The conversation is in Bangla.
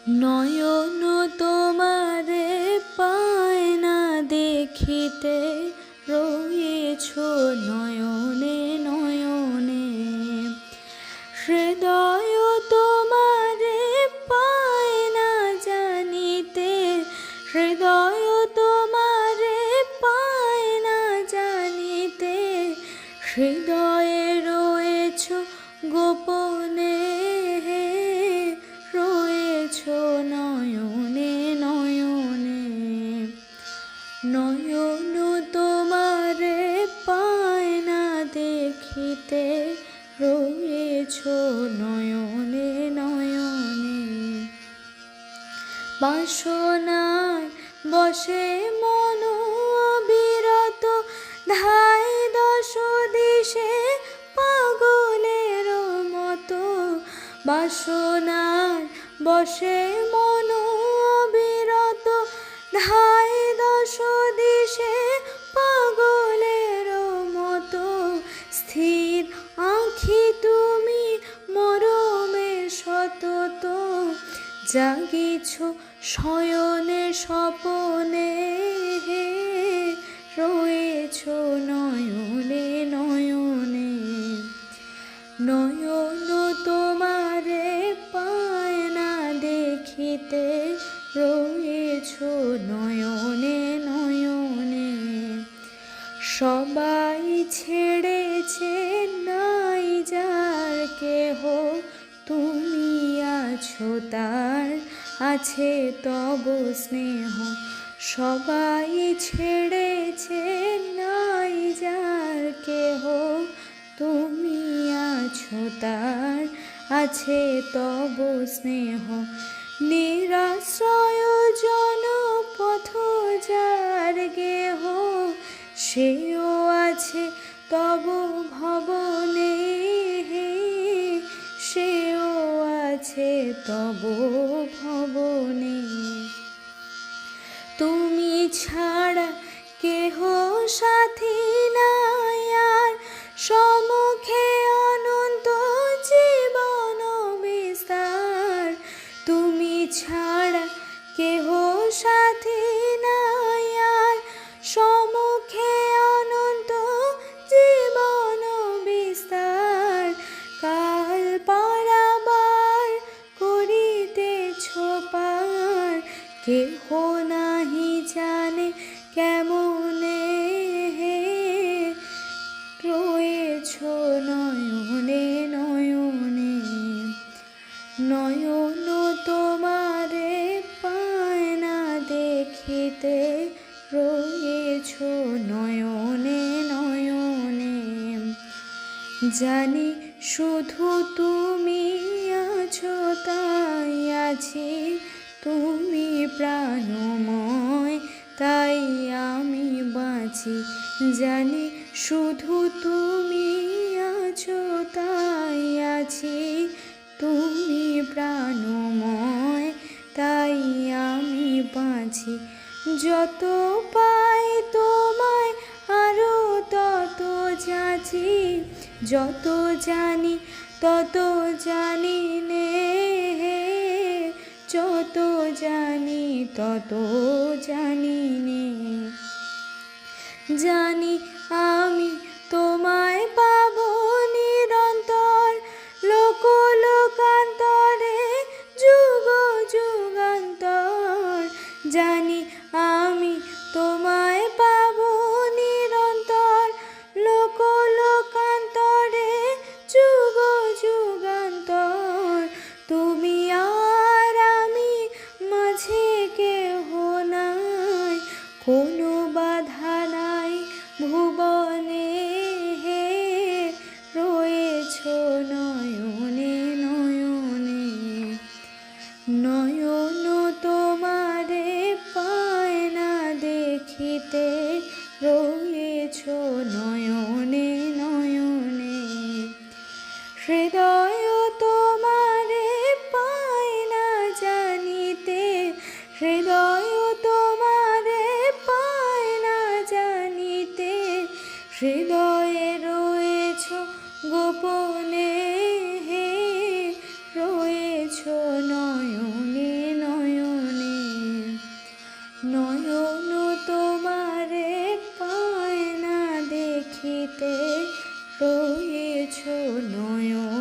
নয়ন তোমারে পায় না দেখিতে, রয়েছ নয়নে নয়নে। হৃদয় তোমারে পায় না জানিতে, হৃদয় তোমারে পায় না জানিতে। হৃদয়ে রয়েছ গোপনে, রয়েছ নয়নে নয়নে। নয়ন তোমারে পায় না দেখিতে, রয়েছ নয়নে নয়নে। বাসনায় বসে মন অবিরত, ধাই দশ দিশে পাগলের মতো। বাসনায় বসে মন অবিরত, ধাই দশ দিশে পাগলের মতো। স্থির আঁখি তুমি মরমে সতত, জাগিছ শয়নে স্বপনে, রয়েছ নয়নে নয়নে। নয়ন তোমারে পায় না দেখিতে, রয়েছ নয়নে নয়নে। সবাই ছেড়েছে নাই যার কেহ, তুমি আছো তার, আছে তব স্নেহ। সবাই ছেড়েছে নাই যার কেহ, তুমি আছো তার, আছে তব স্নেহ। নিরাশ্রয় জন পথ যার গেহ, সেও আছে তব ভবনে, সেও আছে তব ভবনে। তুমি ছাড়া কেহ সাথী নাই আর, সম্মুখে অনন্ত জীবন বিস্তার। তুমি ছাড়া কেহ সাথী নাই আর, সম্মুখে অনন্ত জীবন বিস্তার। কাল পারাবার করিতেছ পার, কেহ নাহি জানে কেমনে, রয়েছ নয়নে নয়নে। নয়ন তোমারে পায় না দেখিতে, রয়েছ নয়নে নয়নে। জানি শুধু তুমি আছো তাই আছি, তুমি প্রাণময় তাই আমি বাঁচি। জানি শুধু তুমি আছো তাই আছি, তুমি প্রাণময় তাই আমি বাঁচি। যত পাই তোমায় আরো তত যাচি, যত জানি তত জানি নে, যত জানি তত জানি নে। জানি আমি তোমায় পাব নিরন্তর, লোক লোকান্তরে যুগ যুগান্তর। জানি আমি তোমায় পাব নিরন্তর, লোক লোকান্তরে যুগ যুগান্তর। তুমি আর আমি মাঝে কেহ নাই, কোনো বাধা নাই ভুবনে, রয়েছ নয়নে নয়নে। নয়ন তোমারে নয়ন তোমারে পায় না দেখিতে, রয়েছ নয়ন